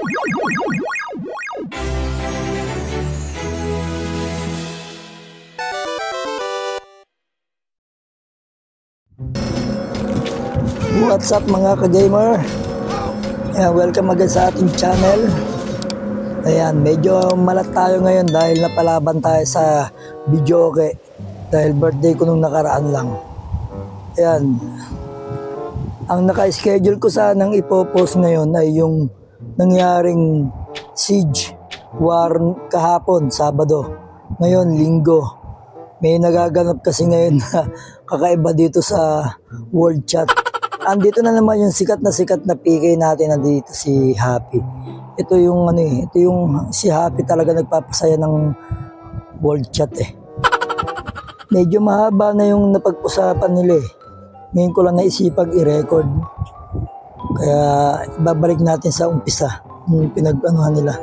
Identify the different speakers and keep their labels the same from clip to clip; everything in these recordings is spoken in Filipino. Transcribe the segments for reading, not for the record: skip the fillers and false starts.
Speaker 1: What's up mga ka-gamer? Ayan, welcome agad sa ating channel. Ayan, medyo malat tayo ngayon dahil napalaban tayo sa videoke dahil birthday ko nung nakaraan lang. Ayan, ang naka-schedule ko sanang ipopost ngayon ay yung nangyaring siege war kahapon, Sabado. Ngayon, Linggo. May nagaganap kasi ngayon na kakaiba dito sa World Chat. Andito na naman yung sikat na PK natin, nandito si Happy. Ito yung ito yung si Happy talaga nagpapasaya ng World Chat eh. Medyo mahaba na yung napag-usapan nila eh. Ngayon ko lang naisipag i-record. Kaya babalik natin sa umpisa yung pinag-anuhan nila.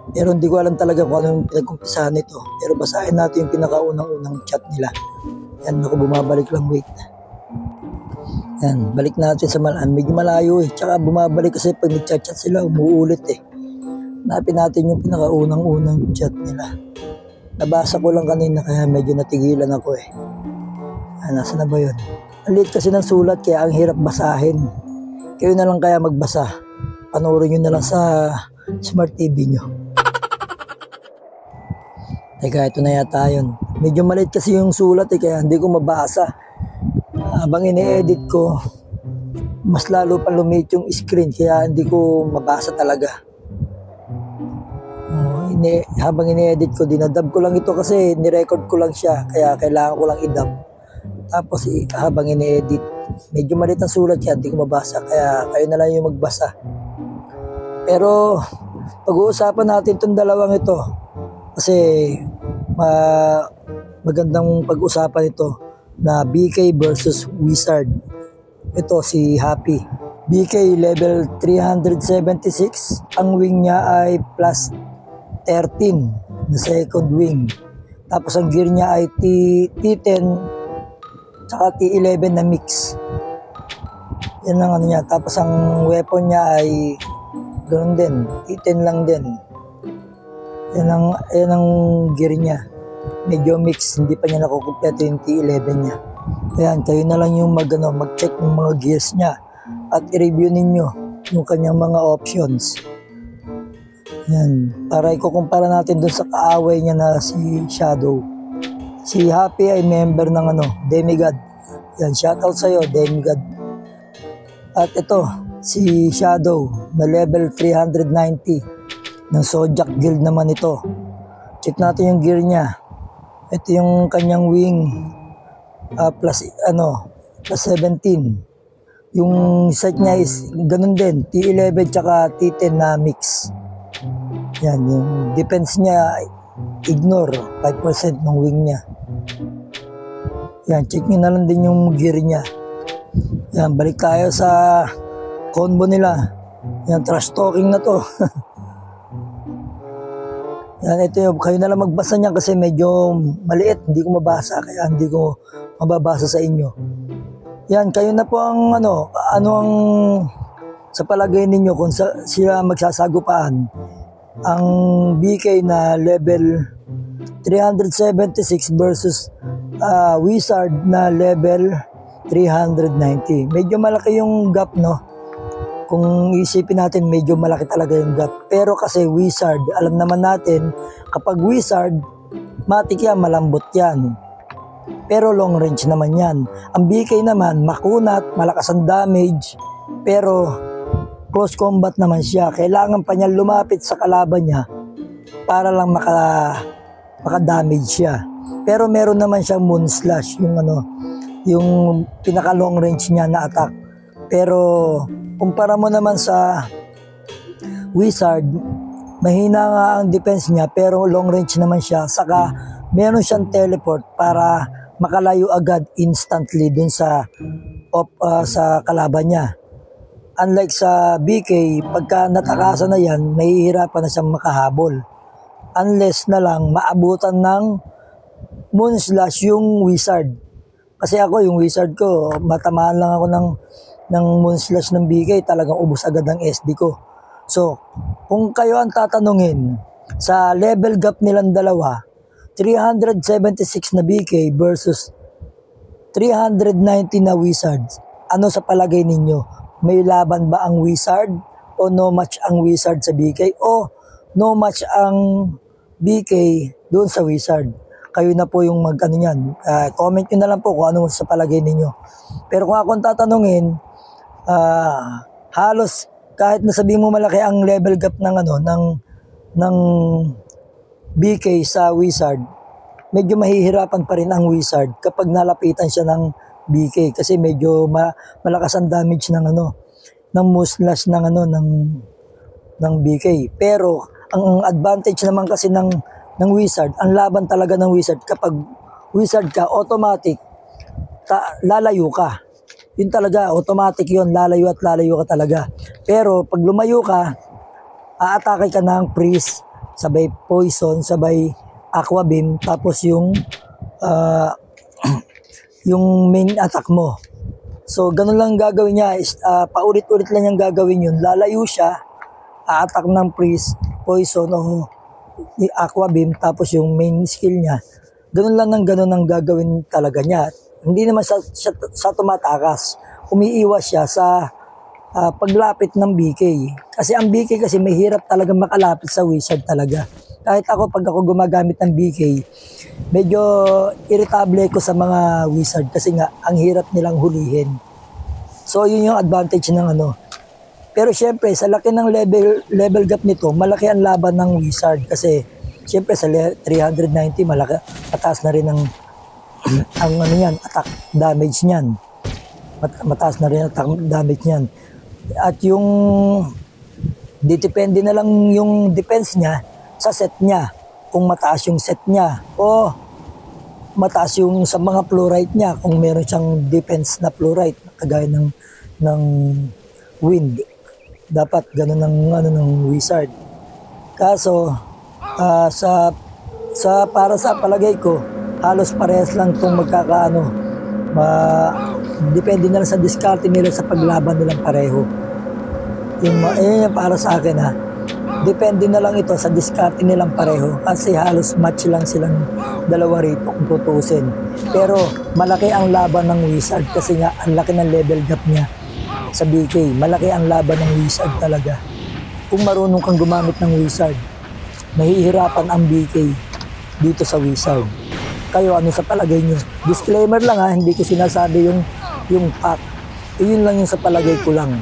Speaker 1: Pero hindi ko alam talaga kung ano yung pinag-umpisahan nito. Pero basahin natin yung pinakaunang-unang chat nila. Yan, ako bumabalik lang, wait. Yan, balik natin sa medyo malayo eh. Tsaka bumabalik kasi pag nag-chat sila, umuulit eh. Hanapin natin yung pinakaunang-unang chat nila. Nabasa ko lang kanina kaya medyo natigilan ako eh. Nasa na ba yun? Ang liit kasi ng sulat kaya ang hirap basahin. Kayo na lang kaya magbasa. Panoorin nyo na lang sa Smart TV nyo. Teka, ito na yata yun. Medyo maliit kasi yung sulat eh, kaya hindi ko mabasa. Habang ini-edit ko, mas lalo pa lumiit yung screen kaya hindi ko mabasa talaga. Habang ini-edit ko, dinadub ko lang ito kasi ni-record ko lang siya kaya kailangan ko lang i-dub. Tapos habang ini-edit, medyo maliit ang sulat kaya hindi ko mabasa kaya kayo na lang yung magbasa. Pero pag-uusapan natin itong dalawang ito kasi magandang pag-usapan ito na BK versus Wizard. Ito si Happy. BK level 376. Ang wing niya ay plus 13 na second wing. Tapos ang gear niya ay T10 tsaka T11 na mix. Yan ang ano niya. Tapos ang weapon niya ay ganoon din. T10 lang din. Yan ang gear niya. Medyo mix, hindi pa niya nakukumpleto yung T11 niya. Ayan, kayo na lang yung mag-check ng mga gears niya at i-review ninyo yung kanyang mga options. Ayan, para ikukumpara natin dun sa kaaway niya na si Shadow. Si Happy ay member ng Demigod. Ayan, shoutout sa'yo, Demigod. At ito, si Shadow na level 390 ng Zodiac Guild naman ito. Check natin yung gear niya. Ito yung kanyang wing plus 17. Yung set niya is ganun din, T11 tsaka T10 na mix. Yan, yung defense niya, ignore 5% ng wing niya. Yan, check nyo na lang din yung gear niya. Yan, balik tayo sa combo nila. Yan, trash talking na to. Yan, ito yung, kayo na lang magbasa niyan kasi medyo maliit, hindi ko mabasa, kaya hindi ko mababasa sa inyo. Yan, kayo na po ang ano ang sa palagay ninyo kung sila magsasagupaan. Ang BK na level 376 versus Wizard na level 390. Medyo malaki yung gap, no? Kung isipin natin, medyo malaki talaga yung gap. Pero kasi Wizard, alam naman natin, kapag Wizard, matik yan, malambot yan. Pero long range naman yan. Ang BK naman, makunat, malakas ang damage, pero close combat naman siya. Kailangan pa niya lumapit sa kalaban niya para lang maka-damage siya. Pero meron naman siyang moon slash, yung pinaka long range niya na attack. Pero kumpara mo naman sa Wizard, mahina nga ang defense niya pero long range naman siya. Saka meron siyang teleport para makalayo agad instantly dun sa kalaban niya. Unlike sa BK, pagka natakasan na yan, mahihirapan na siyang makahabol. Unless na lang maabutan ng moon slash yung Wizard. Kasi ako, yung Wizard ko, matamaan lang ako ng moon slash ng BK, talagang ubos agad ang SD ko. So, kung kayo ang tatanungin, sa level gap nilang dalawa, 376 na BK versus 390 na Wizards. Ano sa palagay ninyo? May laban ba ang Wizard o no match ang Wizard sa BK o no match ang BK doon sa Wizard? Kayo na po yung mag-ano yan. Comment nyo na lang po kung ano sa palagay ninyo. Pero kung ako ang tatanungin, halos kahit nasabihin mo malaki ang level gap ng ng BK sa Wizard, medyo mahihirapan pa rin ang Wizard kapag nalapitan siya ng BK kasi medyo malakas ang damage ng ng Muslas ng BK. Pero ang advantage naman kasi ng Wizard, ang laban talaga ng Wizard, kapag Wizard ka, automatic lalayo ka. Yun talaga, automatic yun, lalayo at lalayo ka talaga. Pero pag lumayo ka, aatake ka ng Priest, sabay Poison, sabay Aqua Beam, tapos yung main attack mo. So, ganun lang gagawin niya. Paulit-ulit lang niyang gagawin yun. Lalayo siya, a-attack ng Priest, Poison, o Aqua Beam, tapos yung main skill niya. Ganun lang ang gagawin talaga niya. Hindi naman sa tumatakas. Umiiwas siya sa paglapit ng BK. Kasi ang BK kasi may hirap talaga makalapit sa Wizard talaga. Kahit ako, pag ako gumagamit ng BK, medyo irritable ko sa mga Wizard kasi nga, ang hirap nilang hulihin. So, yun yung advantage ng Pero syempre, sa laki ng level gap nito, malaki ang laban ng Wizard. Kasi, syempre, sa 390, malaki, mataas na rin ang attack damage niyan. Mataas na rin ang attack damage niyan. At yung, depende na lang yung defense niya sa set niya. Kung mataas yung set niya o mataas yung sa mga fluorite niya, kung meron siyang defense na fluorite, kagaya ng wind. Dapat ganun ng Wizard. Kaso, para sa palagay ko, halos parehas lang itong depende na lang sa diskarte nila sa paglaban nilang pareho. Yung para sa akin depende na lang ito sa diskarte nilang pareho kasi halos match lang silang dalawa rito kung tutusin. Pero malaki ang laban ng Wizard kasi nga ang laki ng level gap niya sa BK. Malaki ang laban ng Wizard talaga. Kung marunong kang gumamit ng Wizard, mahihirapan ang BK dito sa Wizard. Kayo, ano sa palagay nyo? Disclaimer lang hindi ko sinasabi yung fact. Yun lang yung sa palagay ko lang.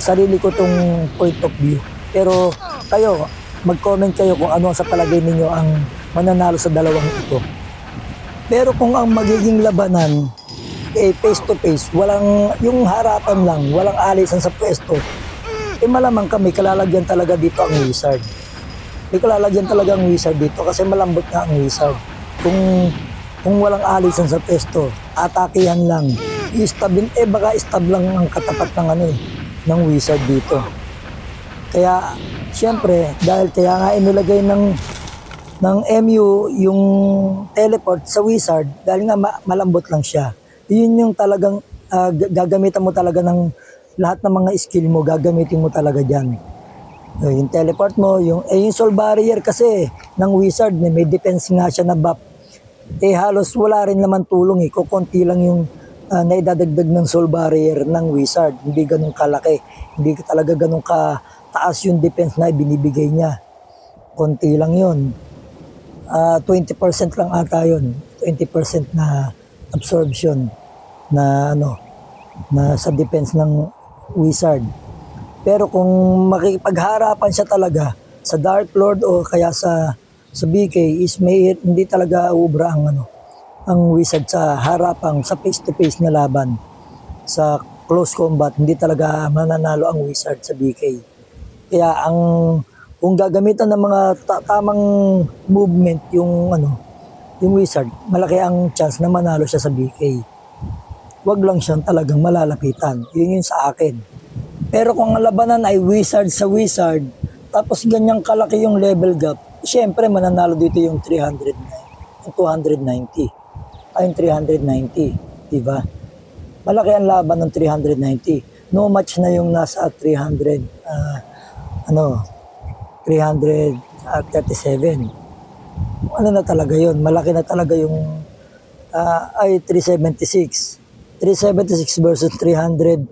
Speaker 1: Sarili ko tong point of view. Pero kayo, mag-comment kayo kung ano sa palagay ninyo ang mananalo sa dalawang ito. Pero kung ang magiging labanan face to face, walang yung harapan lang, walang alisan sa pwesto, malamang kami kalalagyan talaga dito ang Wizard. May kalalagyan talaga ang Wizard dito kasi malambot nga ang Wizard. Kung walang alisan sa pwesto, atakihan lang. Baka stab lang ang katapat ng Wizard dito. Kaya, siyempre, dahil kaya nga inilagay ng MU yung teleport sa Wizard, dahil nga malambot lang siya. Yun yung talagang gagamitan mo talaga ng lahat ng mga skill mo, gagamitin mo talaga dyan. Yung teleport mo, yung soul barrier kasi ng Wizard, may defense nga siya na buff. Halos wala rin naman tulong kukunti lang yung naidadagdag ng soul barrier ng Wizard. Hindi ganun kalaki, hindi talaga ganun kataas yung defense na binibigay niya. Konti lang yun. 20% lang ata yun. 20% na absorption na sa defense ng Wizard. Pero kung makipagharapan siya talaga sa Dark Lord o kaya sa BK hindi talaga ubra ang Wizard sa harapang sa face to face na laban. Sa close combat hindi talaga mananalo ang Wizard sa BK. Kaya kung gagamitan ng mga tamang movement yung Wizard, malaki ang chance na manalo siya sa BK. Wag lang siyang talagang malalapitan. Yun yung sa akin. Pero kung ang labanan ay Wizard sa Wizard, tapos ganyang kalaki yung level gap, siyempre mananalo dito yung 290. Ay, yung 390. Diba? Malaki ang laban ng 390. No match na yung nasa 300. ano, 337. Ano na talaga yun, malaki na talaga yung ay 376. 376 versus 390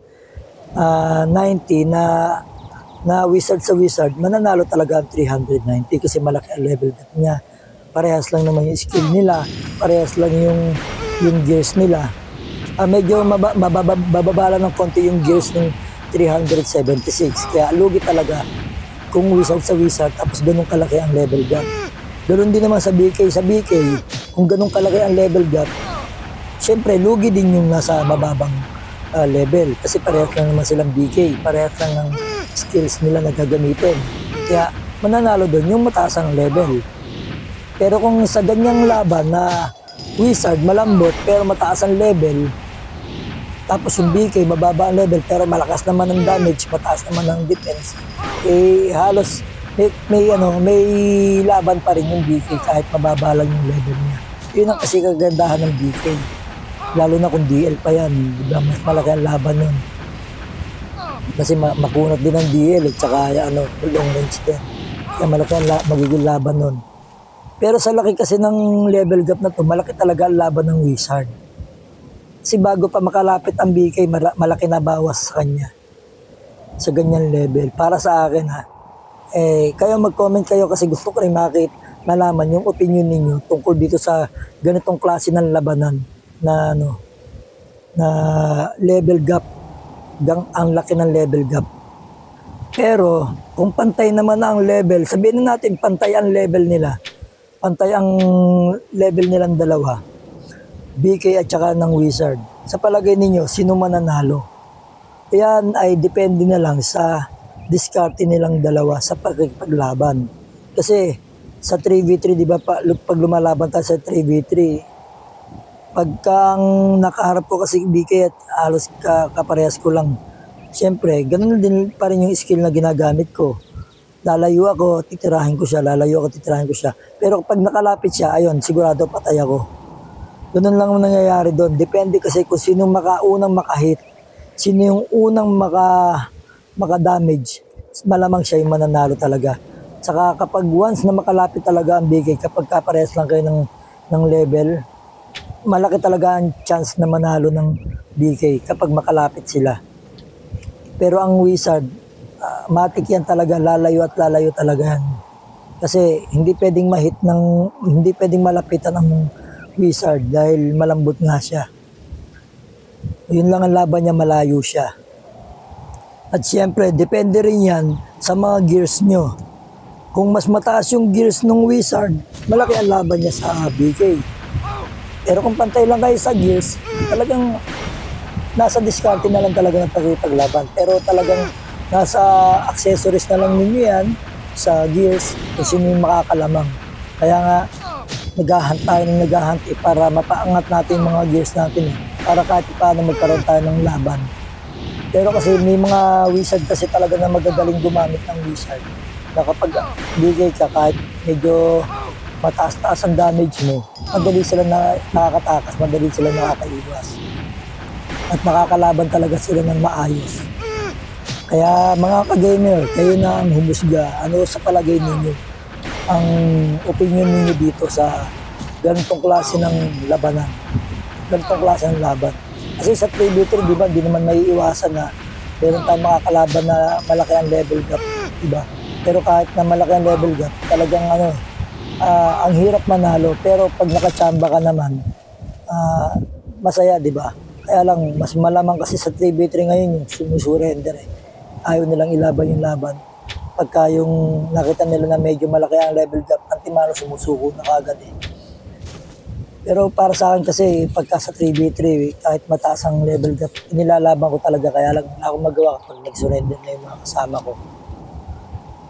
Speaker 1: na wizard sa wizard, mananalo talaga ang 390 kasi malaki ang level gap niya. Parehas lang naman yung skill nila, parehas lang yung gears nila. Medyo bababa lang ng konti yung gears ng 376. Kaya lugi talaga kung wizard sa wizard tapos ganun kalaki ang level gap. Ganun din naman sa BK. Sa BK, kung ganun kalaki ang level gap, syempre lugi din yung nasa mababang level. Kasi parehas lang naman silang BK. Parehas lang ng skills nila na gagamitin. Kaya mananalo doon yung mataas ang level. Pero kung sa ganyang laban na wizard malambot pero mataas ang level, tapos yung BK mababa ang level pero malakas naman ang damage, mataas naman ang defense, halos may laban pa rin yung BK kahit mababa lang yung level niya. Yun ang kasi kagandahan ng BK. Lalo na kung DL pa yan, diba? Mas malaki ang laban nun. Kasi makunat din ang DL at saka long range din. Kaya malaki ang magiging laban nun. Pero sa laki kasi ng level gap na to, malaki talaga ang laban ng wizard. Kasi bago pa makalapit ang BK, malaki na bawas sa kanya. Sa ganyan level. Para sa akin kayo mag-comment kayo kasi gusto ko rin malaman yung opinion ninyo tungkol dito sa ganitong klase ng labanan na na level gap, ang laki ng level gap. Pero kung pantay naman ang level, sabihin na natin pantay ang level nila, pantay ang level nilang dalawa, BK at saka ng wizard. Sa palagay ninyo, sino mananalo? Yan ay depende na lang sa diskarte nilang dalawa sa paglaban. Kasi sa 3v3, di ba, pag lumalaban tayo sa 3v3, pagka nakaharap ko kasi BK at halos kaparehas ko lang, siyempre, ganun din pa rin yung skill na ginagamit ko. Lalayo ako, titirahin ko siya, Pero pag nakalapit siya, ayun, sigurado patay ako. Ganun lang ang nangyayari doon. Depende kasi kung sino unang makahit, sino yung unang maka-damage, malamang siya yung mananalo talaga. Saka kapag once na makalapit talaga ang BK, kapag kaparehas lang kayo ng level, malaki talaga ang chance na manalo ng BK kapag makalapit sila. Pero ang wizard, matik yan talaga, lalayo talaga yan. Kasi hindi pwedeng malapitan ang wizard dahil malambot nga siya. Yun lang ang laban niya, malayo siya. At siyempre, depende rin yan sa mga gears nyo. Kung mas mataas yung gears ng wizard, malaki ang laban niya sa BK. Pero kung pantay lang kayo sa gears, talagang nasa diskarte na lang talaga ng paglaban. Pero talagang nasa accessories na lang ninyo yan sa gears kung sino yung makakalamang. Kaya nga, naghahunt tayo ng para mapaangat natin yung mga gears natin para kahit paano magkaroon tayo ng laban. Pero kasi may mga wizard kasi talaga na magagaling gumamit ng wizard. Na kapag bigay ka kahit medyo mataas-taas ang damage mo, madali sila nakakatakas, madali sila nakakaiwas. At nakakalaban talaga sila ng maayos. Kaya mga ka-gamer, kayo na ang humusga. Ano sa palagay ninyo? Ang opinion ninyo dito sa ganitong klase ng labanan. Ganitong klase ng laban. Kasi sa 3v3, di ba, di naman may iwasan na meron tayong makakalaban na malaki ang level gap, di ba? Pero kahit na malaki ang level gap, talagang ang hirap manalo. Pero pag nakachamba ka naman, masaya, di ba? Kaya lang, mas malamang kasi sa 3v3 ngayon yung sumusurrender Ayaw nilang ilaban yung laban. Pagka yung nakita nila na medyo malaki ang level gap, antimano sumusuko na kagad Pero para sa akin kasi, pagka sa 3v3, kahit mataas ang level gap, inilalaban ko talaga. Kaya lang wala akong magawa kapag nag-surrender na yung mga kasama ko.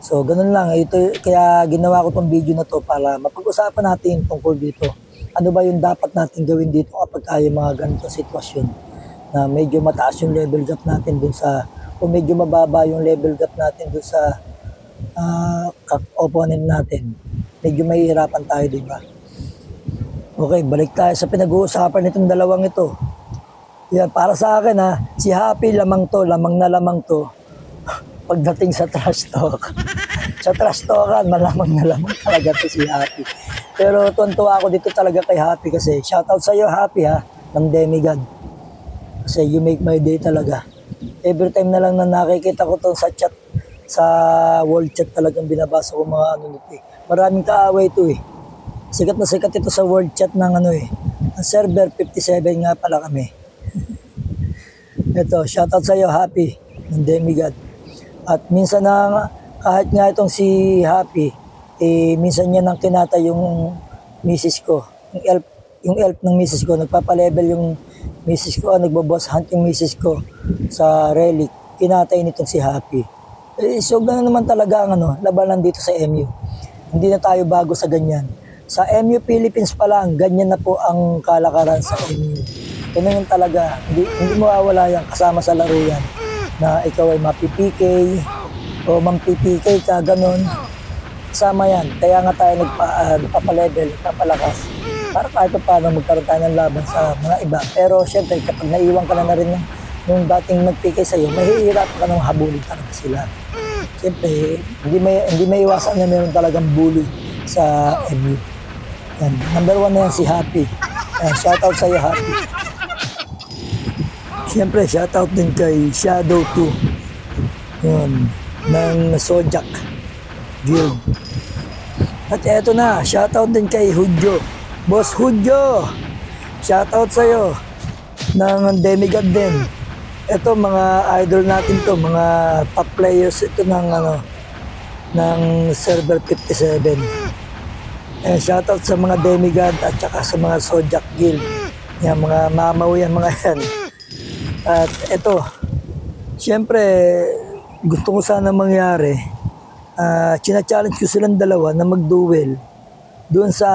Speaker 1: So, ganun lang. Kaya ginawa ko tong video na to para mapag-usapan natin tungkol dito. Ano ba yung dapat natin gawin dito kapag kaya mga ganito sitwasyon na medyo mataas yung level gap natin dun sa, o medyo mababa yung level gap natin dun sa opponent natin. Medyo mahihirapan tayo, di ba? Okay, balik tayo sa pinag-uusapan nitong dalawang ito. Yan, para sa akin si Happy lamang na lamang to. pagdating sa trash talk. Sa trash talkan, malamang talaga to si Happy. Pero tuwan-tuwa ako dito talaga kay Happy kasi shoutout sa iyo Happy ha, ng Demigod. Kasi you make my day talaga. Every time na lang na nakikita ko to sa chat, sa wall chat talagang binabasa ko mga ano nito eh. Maraming kaaway to eh. Sikat na sikat ito sa world chat ng ano eh. Ang server 57 nga pala kami. Ito, shoutout sa iyo Happy ng Demigod. At minsan na kahit nga itong si Happy, eh minsan niya nang kinata yung misis ko. Yung elf ng misis ko, nagpapalevel yung misis ko, nagbo-boss hunt yung misis ko sa relic. Kinatay nitong si Happy. Eh, so gano'n naman talaga ang ano, labanan dito sa MU. Hindi na tayo bago sa ganyan. Sa MU Philippines pa lang, ganyan na po ang kalakaran sa MU. Ganyan talaga, hindi mo awala yan kasama sa laro yan. Na ikaw ay mapi-PK o mampipk ka, ganun. Kasama yan. Kaya nga tayo nagpapalevel, nagpapalakas. Para kahit paano magkaroon tayo ng laban sa mga iba. Pero syempre, kapag naiwan ka na rin nung dating nag-PK sa'yo, mahihirap ka nang habulin talaga sila. Syempre, hindi may iwasan na meron talagang bully sa MU. Yan. Number 1 na yan si Happy. Shoutout sa'yo Happy. Siyempre, shoutout din kay Shadow 2. Yun, ng Zodiac Guild. At eto na, shoutout din kay Hudyo. Boss Hudyo, shoutout sa'yo. Ng Demigod din. Ito, mga idol natin to, mga top players ito ng ng server 57. Shoutout sa mga Demigod at saka sa mga Zodiac Guild. Yan, mga mamaw yan, mga yan. At ito, siyempre, gusto ko sana mangyari, china-challenge ko silang dalawa na mag-duel doon sa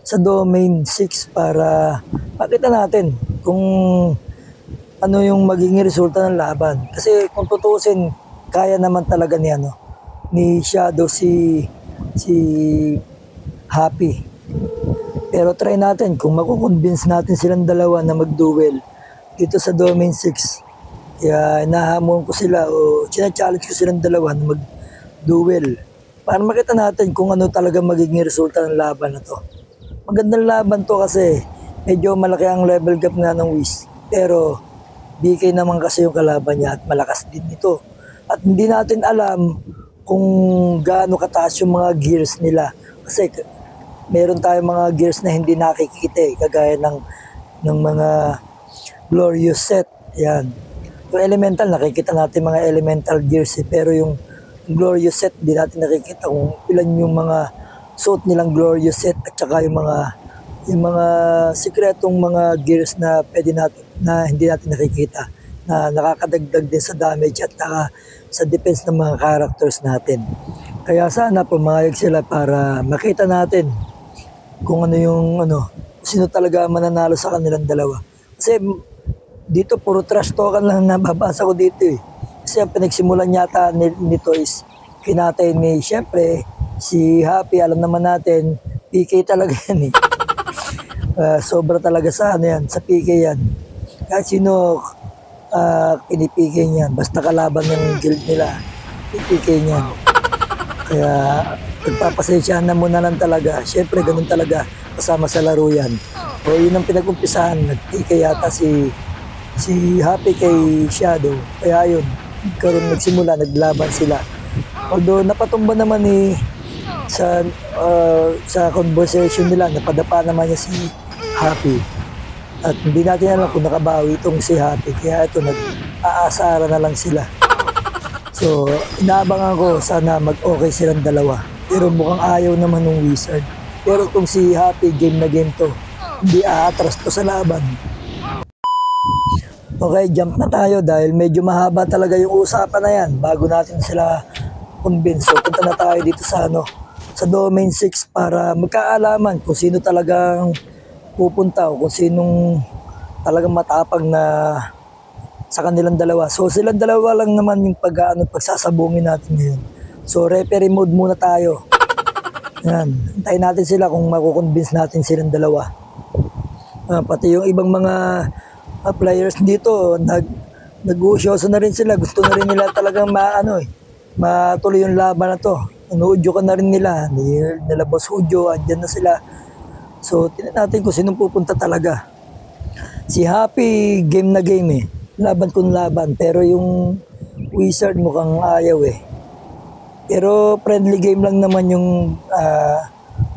Speaker 1: sa domain 6 para makita natin kung ano yung magiging resulta ng laban. Kasi kung tutusin, kaya naman talaga ni Shadow si Happy. Pero try natin kung makukonvince natin silang dalawa na mag-duel dito sa domain 6. Kaya nahamon ko sila o china-challenge ko silang dalawa na mag-duel para makita natin kung ano talaga magiging resulta ng laban na to. Magandang laban to kasi medyo malaki ang level gap nga ng Wiz. Pero BK naman kasi yung kalaban niya at malakas din ito. At hindi natin alam kung gaano kataas yung mga gears nila. Kasi meron tayong mga gears na hindi nakikita kagaya ng mga Glorious set. Yan. Yung elemental, nakikita natin mga elemental gears pero yung Glorious set, hindi natin nakikita kung ilan yung mga suit nilang Glorious set at saka yung mga sikretong mga gears na pwede natin, na hindi natin nakikita, na nakakadagdag din sa damage at sa defense ng mga characters natin. Kaya sana pumayag sila para makita natin kung sino talaga mananalo sa kanilang dalawa. Kasi dito puro trash talkan lang nababasa ko dito eh. Kasi ang pinagsimulan yata nito is kinatay ni, syempre, si Happy, alam naman natin, PK talaga yan eh. Sobra talaga sa sa PK yan. Kahit sino pinipK niyan, basta kalaban ng guild nila, PK niyan. Kaya nagpapasensyahan na muna lang talaga. Syempre, ganun talaga kasama sa laro yan. O yun ang pinag-umpisahan, nag-PK yata si Happy kay Shadow. Kaya yun, nagsimula, naglaban sila. Although napatumba naman sa conversation nila, napadapa naman niya si Happy. At hindi natin alam kung nakabawi itong si Happy. Kaya ito, nag-aasara na lang sila. So, inaabangan ko sana mag-okay silang dalawa. Pero mukhang ayaw naman ng Wizard. Pero itong si Happy, game na game to. Hindi aatras to sa laban. Okay, jump na tayo dahil medyo mahaba talaga yung usapan na yan bago natin sila convince. So, punta na tayo dito sa domain 6 para magkaalaman kung sino talagang pupunta o kung sinong talagang matapag na sa kanilang dalawa. So, silang dalawa lang naman yung pagsasabungin natin ngayon. So, referee mode muna tayo. Yan, hintayin natin sila kung makukonvince natin silang dalawa. Pati yung ibang mga players dito, nag-uusyoso na rin sila. Gusto na rin nila talagang matuloy yung laban na to. Inuudyo ka na rin nila. Nila Boss Hudyo, andyan na sila. So, tingnan natin kung sinong pupunta talaga. Si Happy, game na game eh. Laban kung laban. Pero yung Wizard mukhang ayaw eh. Pero friendly game lang naman yung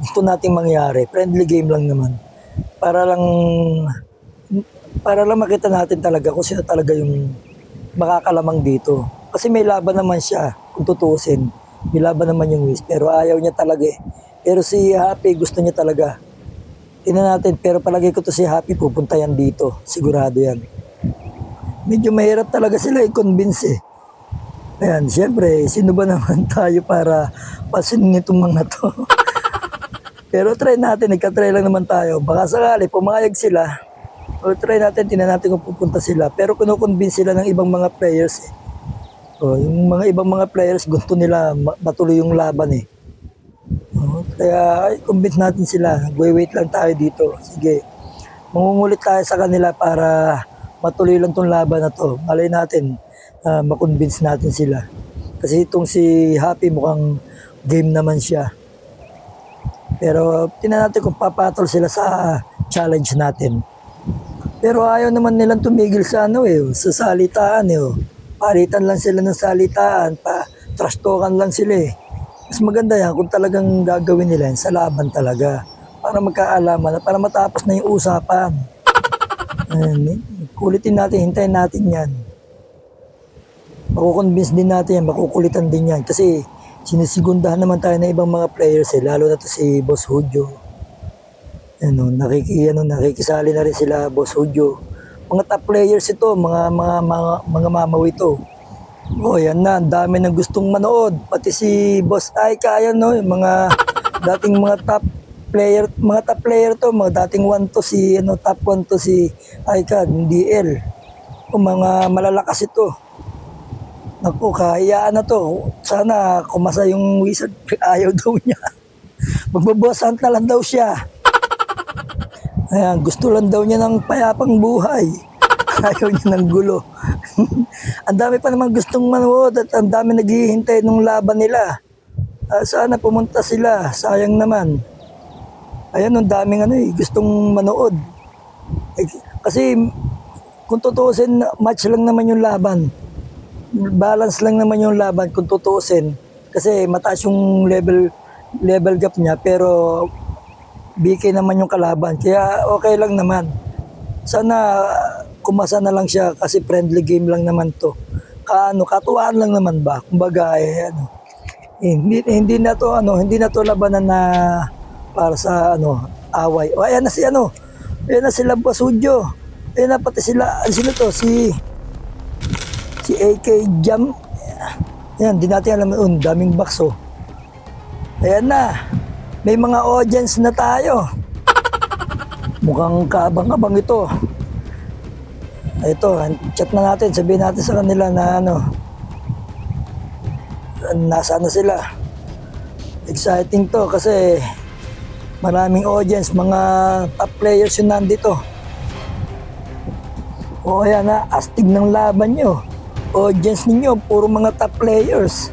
Speaker 1: gusto nating mangyari. Friendly game lang naman. Para lang makita natin talaga kung sino talaga yung makakalamang dito. Kasi may laban naman siya, kung tutuusin. May laban naman yung Wiz, pero ayaw niya talaga eh. Pero si Happy, gusto niya talaga. Tingnan natin, pero palagi ko to si Happy, pupunta yan dito. Sigurado yan. Medyo mahirap talaga sila i-convince eh. Ayan, siyempre, sino ba naman tayo para pasinin itong mga to? Pero try natin, nagka-try lang naman tayo. Baka sakali, pumayag sila. O try natin, tingnan natin kung pupunta sila. Pero kinukonvince sila ng ibang mga players eh. O, yung mga ibang mga players, gusto nila matuloy yung laban eh. O, kaya convince natin sila. Wait lang tayo dito. Sige. Mangungulit tayo sa kanila para matuloy lang tong laban na to. Malay natin, makonvince natin sila. Kasi itong si Happy mukhang game naman siya. Pero tingnan natin kung papatol sila sa challenge natin. Pero ayaw naman nilang tumigil sa sa salitaan eh. Palitan lang sila ng salitaan, trash talkan lang sila eh. Mas maganda yan kung talagang gagawin nila yan sa laban talaga. Para magkaalaman, para matapos na yung usapan. Kulitin natin, hintayin natin yan. Makukonvince din natin yan, makukulitan din yan. Kasi sinisigundahan naman tayo ng ibang mga players eh, lalo na to si Boss Hudyo. Nakikisali na rin sila Boss Hudyo. Mga top players ito, mga mamawi ito. Oh, yan na, ang dami nang gustong manood. Pati si Boss Aika, ayan no, yung mga dating mga top player to, mga dating 1 to si top 1 to si Aika, DL. O mga malalakas ito. Naku, kahiyaan na to. Sana kumasa yung Wizard, ayaw daw niya. Magbaboss hunt na lang daw siya. Ayan, gusto lang daw niya ng payapang buhay. Ayaw niya ng gulo. Ang dami pa naman gustong manood at ang dami naghihintay ng laban nila. Sana pumunta sila, sayang naman. Ayan, ang daming gustong manood. Kasi kung tutuusin, match lang naman yung laban. Balance lang naman yung laban kung tutuusin. Kasi mataas yung level gap niya, pero BK naman yung kalaban. Kaya okay lang naman. Sana kumasa na lang siya kasi friendly game lang naman to. Katuwaan lang naman ba? Kumbaga hindi na to labanan na para sa away. O ayan na ayan na sila Boss Hudyo. Ayan na pati sila, si AK Jam. Ayan, di natin alam, daming box oh. Ayan na. May mga audience na tayo. Mukhang kaabang-abang ito. Ito, chat na natin. Sabihin natin sa kanila na nasaan na sila. Exciting to kasi maraming audience, mga top players yung nandito. O ayan na, astig ng laban nyo. Audience ninyo, puro mga top players.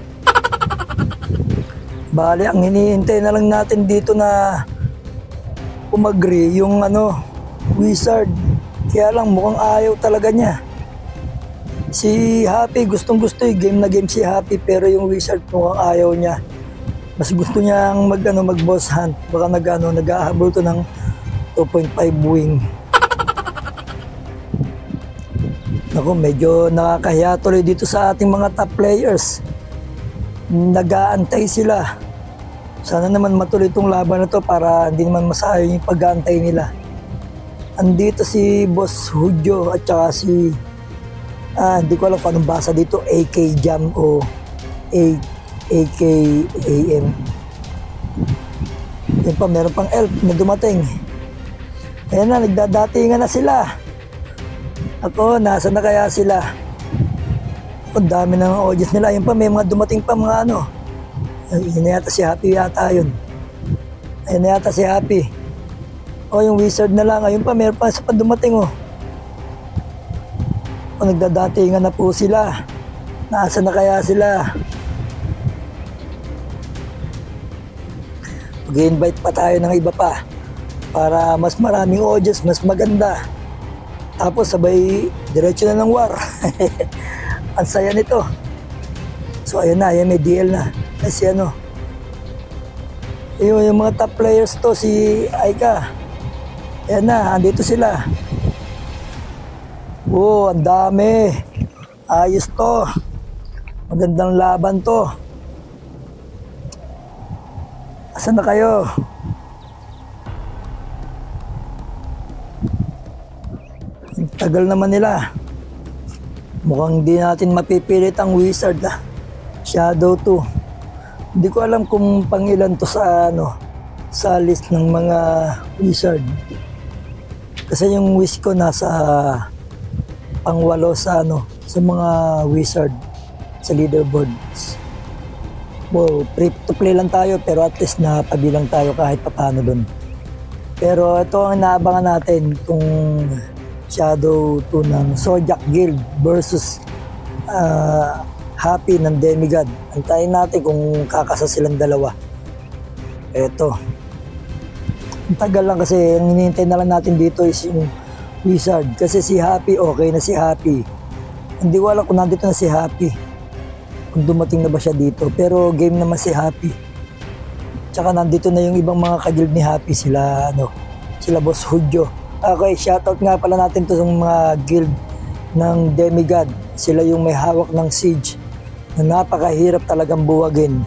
Speaker 1: Bali, ang hinihintay na lang natin dito na umagri yung Wizard. Kaya lang mukhang ayaw talaga niya. Si Happy gustong-gusto game na game si Happy, pero yung Wizard mukhang ayaw niya. Mas gusto niyang mag-boss hunt. Baka nag-ahabol to ng 2.5 wing. Ako, medyo nakakahiya tuloy dito sa ating mga top players. Nag-aantay sila. Sana naman matuloy itong laban na to para hindi naman masayang yung pag-aantay nila. Andito si Boss Hudyo at saka si hindi ko alam kung anong basa dito, AK Jam o AKAM. Yan pa, meron pang elf na dumating. Ayan na, nagdadatingan na sila. Ako, nasa na kaya sila? Ang dami ng audience nila. Ayun pa, may mga dumating pa mga Yun na yata si Happy yata yun. Ayun na yata si Happy. Yung Wizard na lang. Ayun pa, meron pa sa dumating nagdadatingan na po sila. Nasa na kaya sila? Mag-invite pa tayo ng iba pa para mas maraming audience, mas maganda. Tapos sabay diretso na ng war. Ang saya nito. So ayan na, ayan may DL na. Kasi ano, yung mga top players to, si Aika. Ayan na, andito sila. Oh, ang dami. Ayos to. Magandang laban to. Asan na kayo? Ang tagal naman nila. Mukhang di natin mapipilit ang Wizard na. Shadow 2. Hindi ko alam kung pangilan to sa ano, sa list ng mga Wizard. Kasi yung wish ko nasa pangwalo sa ano, sa mga Wizard sa leaderboards. Wow, free to play lang tayo pero at least napabilang tayo kahit paano doon. Pero ito ang naabangan natin kung Shadow 2 ng Zodiac Guild versus Happy ng Demigod. Antayin natin kung kakasa silang dalawa. Eto. Ang tagal lang kasi ang hinihintay na lang natin dito is yung Wizard. Kasi si Happy, okay na si Happy. Hindi ko alam kung nandito na si Happy. Kung dumating na ba siya dito. Pero game naman si Happy. Tsaka nandito na yung ibang mga ka-guild ni Happy. Sila Boss Hudyo. Okay, shoutout nga pala natin to sa mga guild ng Demigod. Sila yung may hawak ng siege na napakahirap talagang buwagin.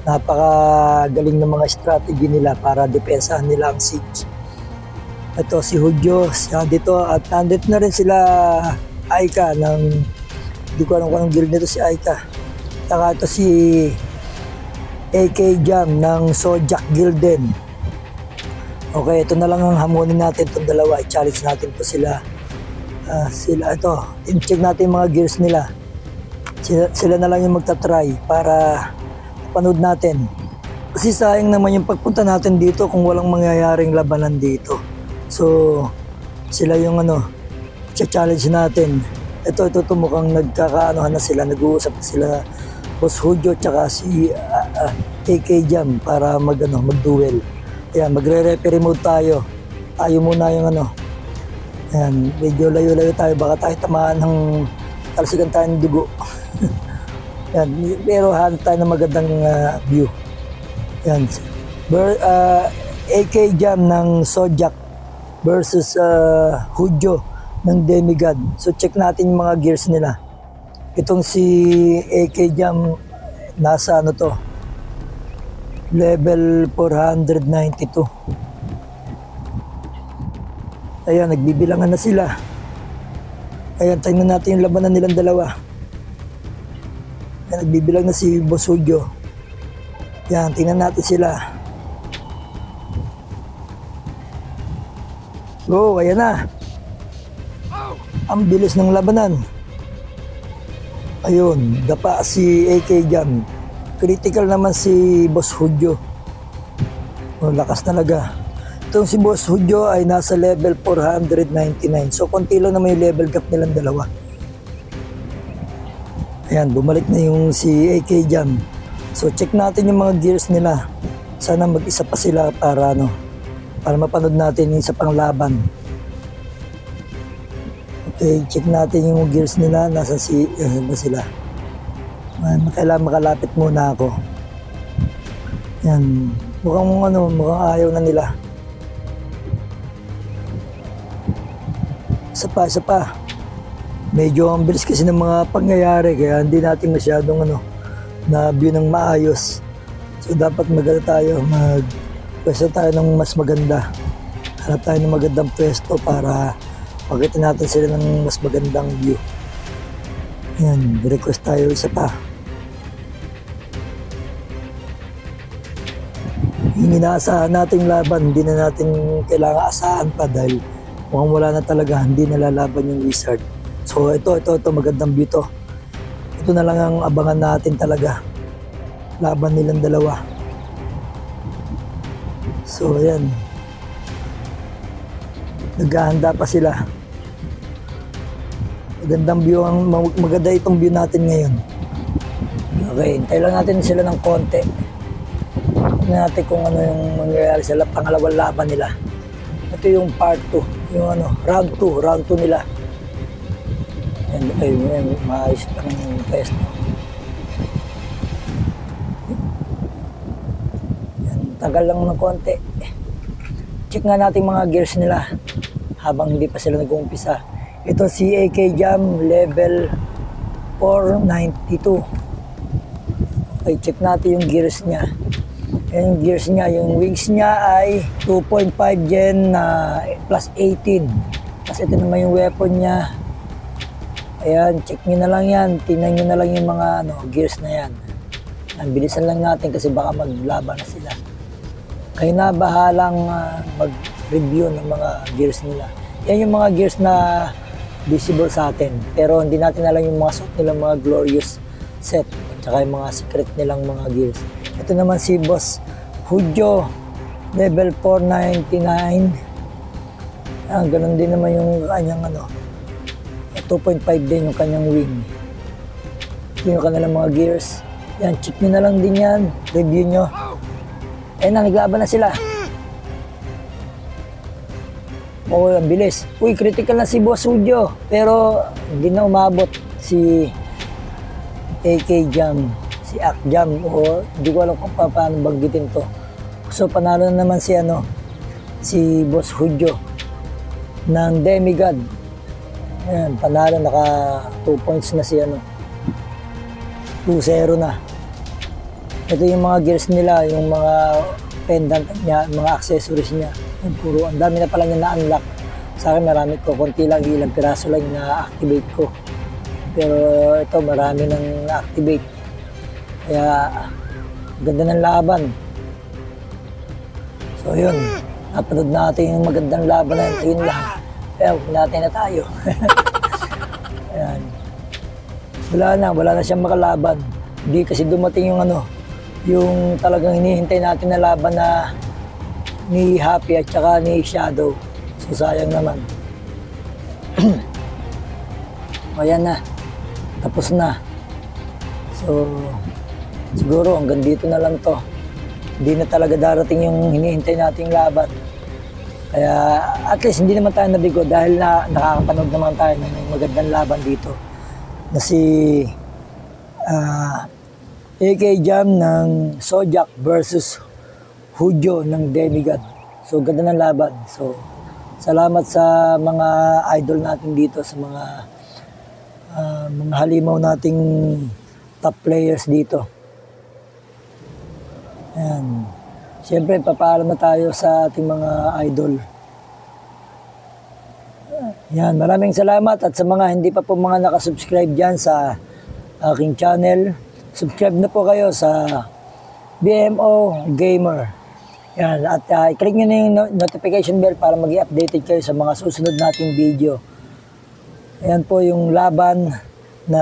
Speaker 1: Napakagaling ng mga strategy nila para depensahan nila ang siege. Ito si Hudyo, siya dito at nandito na rin sila Aika ng, hindi ko alam kung anong guild nito si Aika. Saka ito si AK Jam ng Zodiac Guild din. Okay, ito na lang ang hamunin natin itong dalawa. I-challenge natin to sila. Sila ito, check natin yung mga gears nila. Sila na lang yung magta-try para panood natin. Kasi sayang naman yung pagpunta natin dito kung walang mangyayaring labanan dito. So, sila yung challenge natin. Ito mukhang nagkakaanohan na sila, nag-uusap na sila Boss Hudyo tsaka si AK Jam para mag-duel. Ayan, magre-referee mode tayo. Tayo muna yung ayan, medyo layo-layo tayo, baka tayo tamaan ng talsikan tayo ng dugo. Ayan, pero hanap tayo ng magandang view. Ayan, AK Jam ng Zodiac versus Hudyo ng Demigod. So check natin yung mga gears nila. Itong si AK Jam nasa level 492. Ayan, nagbibilangan na sila. Ayan, tingnan natin yung labanan nilang dalawa. Ayan, nagbibilang na si Boss Hudyo. Ayan, tingnan natin sila. Oh, ayan na. Ang bilis ng labanan. Ayun, dapa si AK Jam. Critical naman si Boss Hudyo. Oh, lakas talaga. Itong si Boss Hudyo ay nasa level 499. So, konti lang naman yung level gap nilang dalawa. Ayan, bumalik na yung si AK Jam. So, check natin yung mga gears nila. Sana mag-isa pa sila para para mapanood natin yung isa pang laban. Okay, check natin yung gears nila. Nasa ba sila? Kailangan makalapit muna ako. Yan. Mukhang ayaw na nila. Isa pa. Medyo ang bilis kasi ng mga pangyayari kaya hindi natin masyadong na view ng maayos. So dapat pwesto tayo ng mas maganda. Hanap tayo ng magandang pwesto para makita natin sila ng mas magandang view. Yan, request tayo isa pa. Yung inaasahan nating laban, hindi na natin kailangan asahan pa dahil mukhang wala na talaga, hindi nalalaban yung Wizard. So ito, magandang view to. Ito na lang ang abangan natin talaga. Laban nilang dalawa. So ayan. Naghahanda pa sila. Magandang view, maganda itong view natin ngayon. Okay, hintay lang natin sila ng konti. Tignan natin kung ano yung mangyayari sa pangalawang laban nila. Ito yung part 2, yung round 2 nila. And ayun, maayos ang pesto. Yan, tagal lang ng konti. Check nga natin mga gears nila habang hindi pa sila nag-uumpisa. Ito si AK Jam level 492. Okay, check natin yung gears niya. Yung gears niya, yung wings niya ay 2.5 gen na plus 18. Tapos ito naman yung weapon niya. Ayan, check nyo na lang yan. Tingnan nyo na lang yung mga gears na yan. Bilisan lang natin kasi baka maglaban na sila. Kayo na bahalang mag-review ng mga gears nila. Yan yung mga gears na visible sa atin. Pero hindi natin alam yung mga suit nilang mga glorious set. At saka yung mga secret nilang mga gears. Ito naman si Boss Hudyo, level 499. Ganun din naman yung kanyang 2.5 din yung kanyang wing. Ito yung kanilang mga gears. Yan, check nyo na lang din yan. Review nyo. Ayun na, naglaban na sila. Oo, ang bilis. Uy, critical na si Boss Hudyo. Pero hindi na umabot si AK Jam. Si Ak Jam. O hindi ko alam kung paano banggitin to. So panalo na naman si Boss Hudyo ng Demigod. Ayan, panalo, naka 2 points na si 2-0 na. Ito yung mga gears nila, yung mga pendant niya, mga accessories niya. Yung puro, ang dami na pala niya na-unlock. Sa akin marami ko, konti lang, ilang piraso lang na-activate ko. Pero ito, marami nang na-activate. Kaya, ganda ng laban. So yun, napanood natin yung magandang laban na yun lang. Kaya, natin na tayo. Ayan. Wala na siyang makalaban. Hindi kasi dumating yung talagang hinihintay natin na laban na ni Happy at saka ni Shadow. So sayang naman. Ayan na. Tapos na. So siguro hanggang dito na lang to. Hindi na talaga darating yung hinihintay nating laban. Kaya at least hindi naman tayo nabigo dahil nakakapanood naman tayo ng magandang laban dito. Na si AK Jam ng Sojak versus Hudyo ng Demigod. So ganda ng laban. So salamat sa mga idol natin dito, sa mga halimaw nating top players dito. Ayan. Siyempre papaalam na tayo sa ating mga idol. Yan, maraming salamat at sa mga hindi pa po mga nakasubscribe dyan sa aking channel, subscribe na po kayo sa BMO Gamer. Yan, at i-click nyo na yung notification bell para mag-i-updated kayo sa mga susunod nating video. Ayan po yung laban na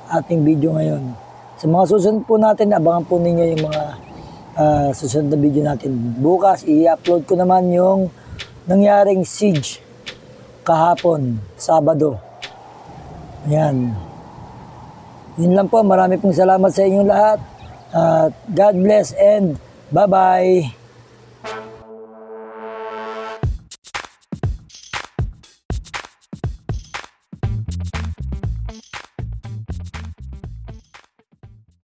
Speaker 1: ating video ngayon. Sa mga susunod po natin, abangan po ninyo yung mga susunod na video natin. Bukas, i-upload ko naman yung nangyaring siege kahapon, Sabado. Ayan. Yun lang po. Marami pong salamat sa inyong lahat. God bless and bye-bye.